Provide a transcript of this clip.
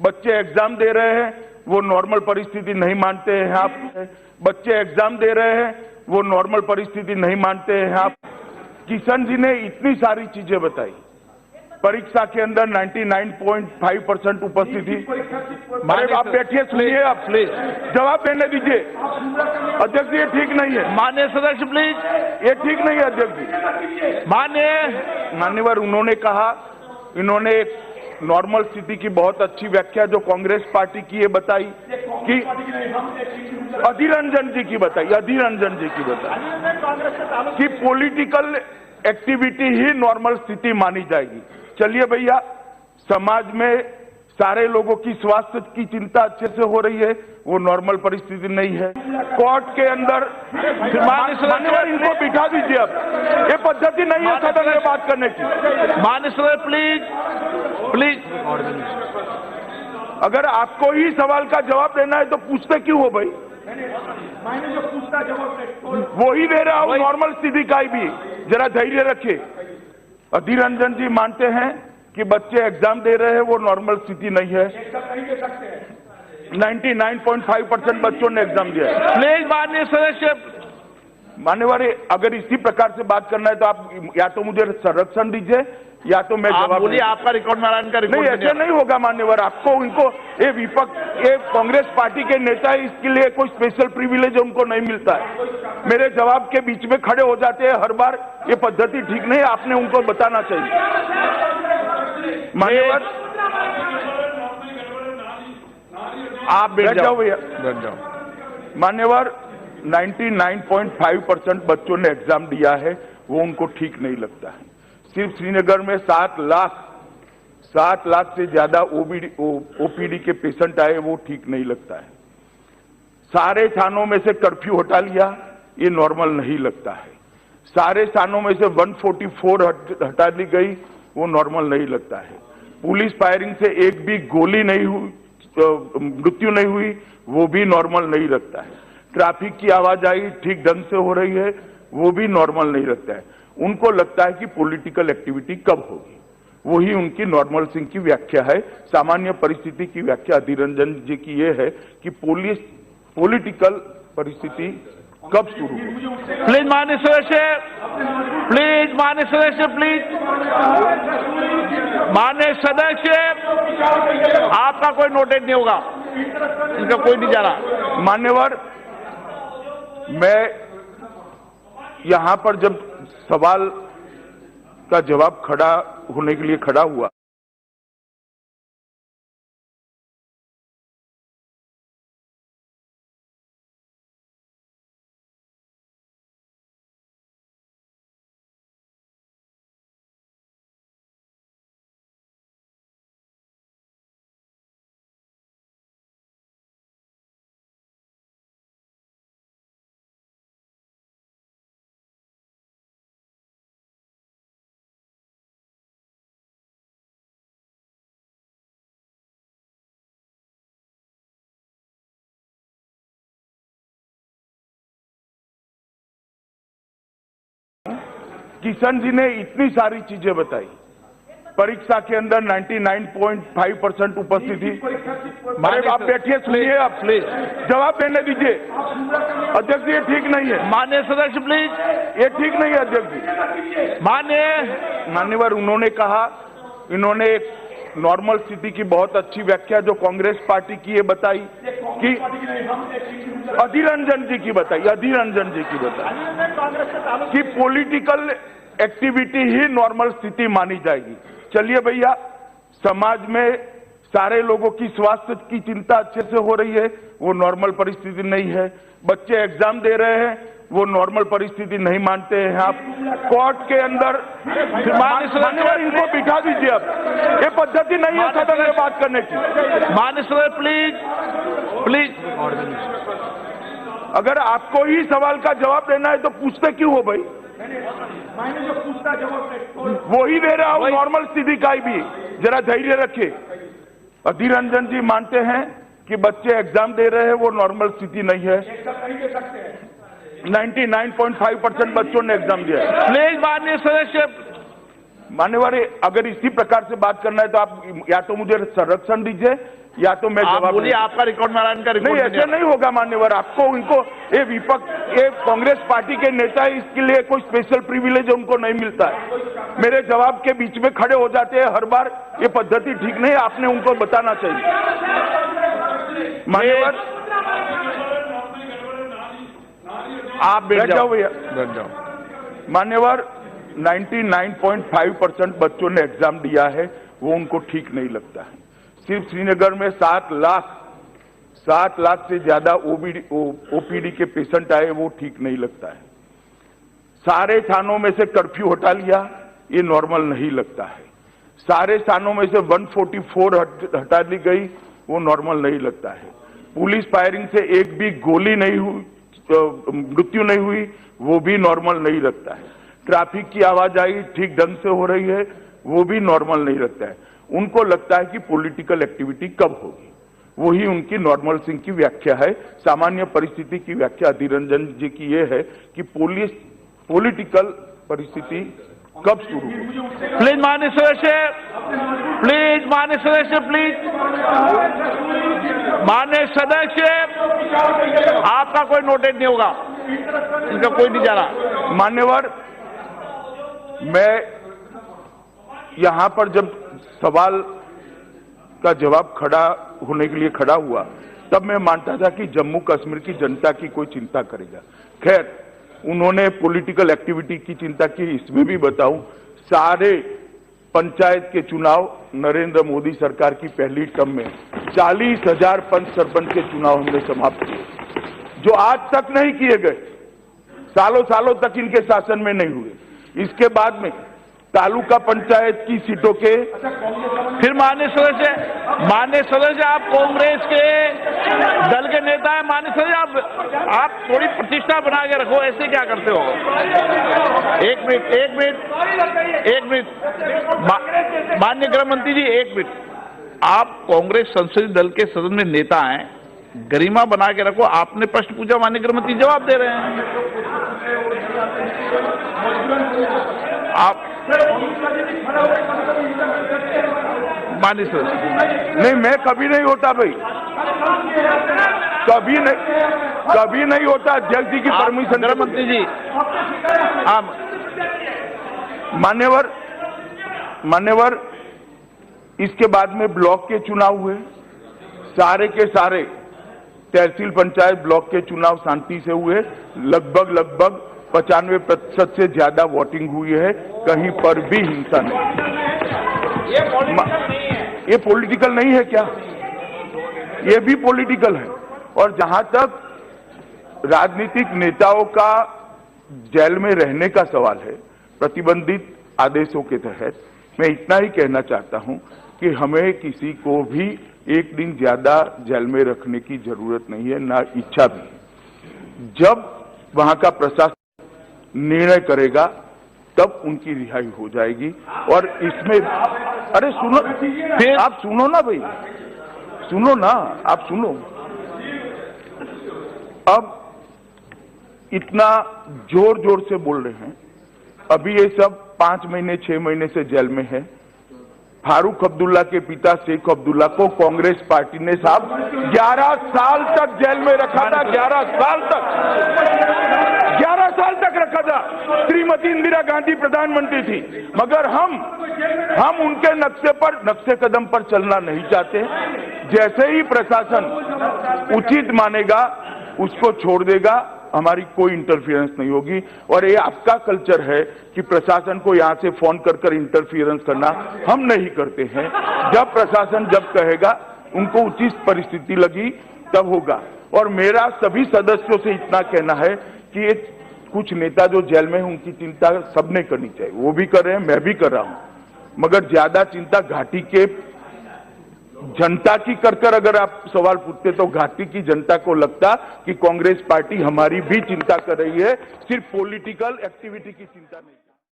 बच्चे एग्जाम दे रहे हैं, वो नॉर्मल परिस्थिति नहीं मानते हैं आप। बच्चे एग्जाम दे रहे हैं, वो नॉर्मल परिस्थिति नहीं मानते हैं आप। किशन जी ने इतनी सारी चीजें बताई। परीक्षा के अंदर 99.5% उपस्थिति। अरे आप बैठिए, सुनिए, आप प्लीज जवाब देने दीजिए। अध्यक्ष जी, ये ठीक नहीं है। माननीय सदस्य प्लीज, ये ठीक नहीं है अध्यक्ष जी। माननीय उन्होंने कहा, इन्होंने एक नॉर्मल स्थिति की बहुत अच्छी व्याख्या जो कांग्रेस पार्टी की है बताई कि अधीर रंजन जी की बताई कि पॉलिटिकल एक्टिविटी ही नॉर्मल स्थिति मानी जाएगी। चलिए भैया, समाज में सारे लोगों की स्वास्थ्य की चिंता अच्छे से हो रही है, वो नॉर्मल परिस्थिति नहीं है। कोर्ट के अंदर मान्यवर इनको बिठा दीजिए। अब ये पद्धति नहीं है सदन में बात करने की। माननीय सदस्य प्लीज। अगर आपको ही सवाल का जवाब देना है तो पूछते क्यों हो भाई? जो पूछता जवाब वो ही दे रहा हूं, नॉर्मल स्थिति का ही भी जरा धैर्य रखे। अधीर रंजन जी मानते हैं कि बच्चे एग्जाम दे रहे हैं, वो नॉर्मल स्थिति नहीं है। 99.5% बच्चों ने एग्जाम दिया है। प्लीज माननीय सदस्य। मान्यवर, अगर इसी प्रकार से बात करना है तो आप या तो मुझे संरक्षण दीजिए या तो मैं जवाब बोलिए। आपका रिकॉर्ड में इनका रिकॉर्ड नहीं, ऐसे नहीं होगा मान्यवर। आपको उनको ये विपक्ष, ये कांग्रेस पार्टी के नेता है, इसके लिए कोई स्पेशल प्रिविलेज उनको नहीं मिलता है। मेरे जवाब के बीच में खड़े हो जाते हैं हर बार। ये पद्धति ठीक नहीं है, आपने उनको बताना चाहिए। मान्यवर, आप बैठ जाओ भैया। बैठ जाओ। मान्यवर, 99.5% बच्चों ने एग्जाम दिया है, वो उनको ठीक नहीं लगता है। सिर्फ श्रीनगर में 7 लाख से ज्यादा ओपीडी के पेशेंट आए, वो ठीक नहीं लगता है। सारे थानों में से कर्फ्यू हटा लिया, ये नॉर्मल नहीं लगता है। सारे थानों में से 144 हटा दी गई, वो नॉर्मल नहीं लगता है। पुलिस फायरिंग से एक भी गोली नहीं हुई, मृत्यु नहीं हुई, वो भी नॉर्मल नहीं लगता है। ट्रैफिक की आवाजाही ठीक ढंग से हो रही है, वो भी नॉर्मल नहीं लगता है। उनको लगता है कि पॉलिटिकल एक्टिविटी कब होगी, वही उनकी नॉर्मल सिंह की व्याख्या है। सामान्य परिस्थिति की व्याख्या अधीर रंजन जी की ये है कि पॉलिटिकल परिस्थिति कब शुरू होगी। प्लीज माननीय सदस्य, प्लीज माननीय सदस्य, प्लीज माननीय सदस्य, आपका कोई नोटिस नहीं होगा, इनका कोई नहीं जा रहा। मान्यवर, मैं यहां पर जब सवाल का जवाब खड़ा होने के लिए खड़ा हुआ, किशन जी ने इतनी सारी चीजें बताई। परीक्षा के अंदर 99.5% उपस्थिति। अरे आप बैठिए, सुनिए, आप प्लीज जवाब देने दीजिए। अध्यक्ष जी, ये ठीक नहीं है। माननीय सदस्य प्लीज। ये ठीक नहीं है अध्यक्ष जी। मान्यवर, उन्होंने कहा, इन्होंने एक नॉर्मल स्थिति की बहुत अच्छी व्याख्या जो कांग्रेस पार्टी की है बताई कि अधीर रंजन जी की बताई कि पॉलिटिकल एक्टिविटी ही नॉर्मल स्थिति मानी जाएगी। चलिए भैया, समाज में सारे लोगों की स्वास्थ्य की चिंता अच्छे से हो रही है, वो नॉर्मल परिस्थिति नहीं है। बच्चे एग्जाम दे रहे हैं, वो नॉर्मल परिस्थिति नहीं मानते हैं आप। कोर्ट के अंदर मान्यवर इनको बिठा दीजिए। अब ये पद्धति नहीं है सदन में बात करने की। माननीय सदस्य प्लीज। अगर आपको ही सवाल का जवाब देना है तो पूछते क्यों हो भाई? जो पूछता जवाब वो ही दे रहा हूं, नॉर्मल स्थिति का ही भी जरा धैर्य रखे। अधीर रंजन जी मानते हैं कि बच्चे एग्जाम दे रहे हैं, वो नॉर्मल स्थिति नहीं है। 99.5% बच्चों ने एग्जाम दिया है। प्लीज माननीय सदस्य। मान्यवर, अगर इसी प्रकार से बात करना है तो आप या तो मुझे संरक्षण दीजिए या तो मैं आप जवाब बोलिए, आपका रिकॉर्ड में आ रहा है, इनका रिकॉर्ड नहीं, में ऐसे नहीं होगा मान्यवर। आपको इनको ये विपक्ष, ये कांग्रेस पार्टी के नेता है, इसके लिए कोई स्पेशल प्रिविलेज उनको नहीं मिलता है। मेरे जवाब के बीच में खड़े हो जाते हैं हर बार, ये पद्धति ठीक नहीं है, आपने उनको बताना चाहिए। मान्यवर आप बैठ जाओ भैया। बैठ जाओ। मान्यवर 99.5% बच्चों ने एग्जाम दिया है, वो उनको ठीक नहीं लगता है। सिर्फ श्रीनगर में 7 लाख से ज्यादा ओपीडी के पेशेंट आए, वो ठीक नहीं लगता है। सारे थानों में से कर्फ्यू हटा लिया, ये नॉर्मल नहीं लगता है। सारे थानों में से 144 हटा दी गई, वो नॉर्मल नहीं लगता है। पुलिस फायरिंग से एक भी गोली नहीं हुई, मृत्यु नहीं हुई, वो भी नॉर्मल नहीं लगता है। ट्रैफिक की आवाजाही ठीक ढंग से हो रही है, वो भी नॉर्मल नहीं लगता है। उनको लगता है कि पॉलिटिकल एक्टिविटी कब होगी, वही उनकी नॉर्मल सिंह की व्याख्या है। सामान्य परिस्थिति की व्याख्या अधीर रंजन जी की ये है कि पॉलिटिकल परिस्थिति कब शुरू होगी। प्लीज माननीय सदस्य, प्लीज माननीय सदस्य, प्लीज माननीय सदस्य, आपका कोई नोटिस नहीं होगा, इनका कोई नहीं जा रहा। मान्यवर, मैं यहां पर जब सवाल का जवाब खड़ा होने के लिए खड़ा हुआ, तब मैं मानता था कि जम्मू कश्मीर की जनता की कोई चिंता करेगा। खैर, उन्होंने पॉलिटिकल एक्टिविटी की चिंता की। इसमें भी बताऊं, सारे पंचायत के चुनाव नरेंद्र मोदी सरकार की पहली टर्म में 40,000 पंच सरपंच के चुनाव हमने समाप्त किए, जो आज तक नहीं किए गए, सालों सालों तक इनके शासन में नहीं हुए। इसके बाद में तालुका पंचायत की सीटों के फिर माननीय सदस्य, आप कांग्रेस के दल के नेता हैं। माननीय सदस्य, आप थोड़ी प्रतिष्ठा बना के रखो, ऐसे क्या करते हो? एक मिनट, माननीय गृह मंत्री जी, एक मिनट। आप कांग्रेस संसदीय दल के सदन में नेता हैं, गरिमा बना के रखो। आपने प्रश्न पूछा, माननीय गृह मंत्री जवाब दे रहे हैं। आप माननीय सदस्य, नहीं, मैं कभी नहीं होता भाई, कभी नहीं होता। अध्यक्ष जी की परमिशन। गृह मंत्री जी, आप मान्यवर, इसके बाद में ब्लॉक के चुनाव हुए, सारे के सारे तहसील पंचायत ब्लॉक के चुनाव शांति से हुए। लगभग 95% से ज्यादा वोटिंग हुई है, कहीं पर भी हिंसा नहीं। ये पॉलिटिकल नहीं है क्या? ये भी पॉलिटिकल है। और जहां तक राजनीतिक नेताओं का जेल में रहने का सवाल है, प्रतिबंधित आदेशों के तहत, मैं इतना ही कहना चाहता हूं कि हमें किसी को भी एक दिन ज्यादा जेल में रखने की जरूरत नहीं है, ना इच्छा भी। जब वहां का प्रशासन निर्णय करेगा, तब उनकी रिहाई हो जाएगी। और इसमें, अरे सुनो, फिर आप सुनो ना भाई, सुनो ना, आप सुनो। अब इतना जोर जोर से बोल रहे हैं, अभी ये सब 5 महीने 6 महीने से जेल में है। फारूक अब्दुल्ला के पिता शेख अब्दुल्ला को कांग्रेस पार्टी ने साहब 11 साल तक जेल में रखा था। 11 साल तक रखा था। श्रीमती इंदिरा गांधी प्रधानमंत्री थी, मगर हम उनके नक्शे कदम पर चलना नहीं चाहते। जैसे ही प्रशासन उचित मानेगा, उसको छोड़ देगा, हमारी कोई इंटरफियरेंस नहीं होगी। और ये आपका कल्चर है कि प्रशासन को यहां से फोन कर इंटरफियरेंस करना, हम नहीं करते हैं। जब प्रशासन जब कहेगा, उनको उचित परिस्थिति लगी, तब होगा। और मेरा सभी सदस्यों से इतना कहना है कि ये कुछ नेता जो जेल में हैं, उनकी चिंता सबने करनी चाहिए। वो भी कर रहे हैं, मैं भी कर रहा हूं, मगर ज्यादा चिंता घाटी के जनता की कर अगर आप सवाल पूछते तो घाटी की जनता को लगता कि कांग्रेस पार्टी हमारी भी चिंता कर रही है, सिर्फ पॉलिटिकल एक्टिविटी की चिंता नहीं।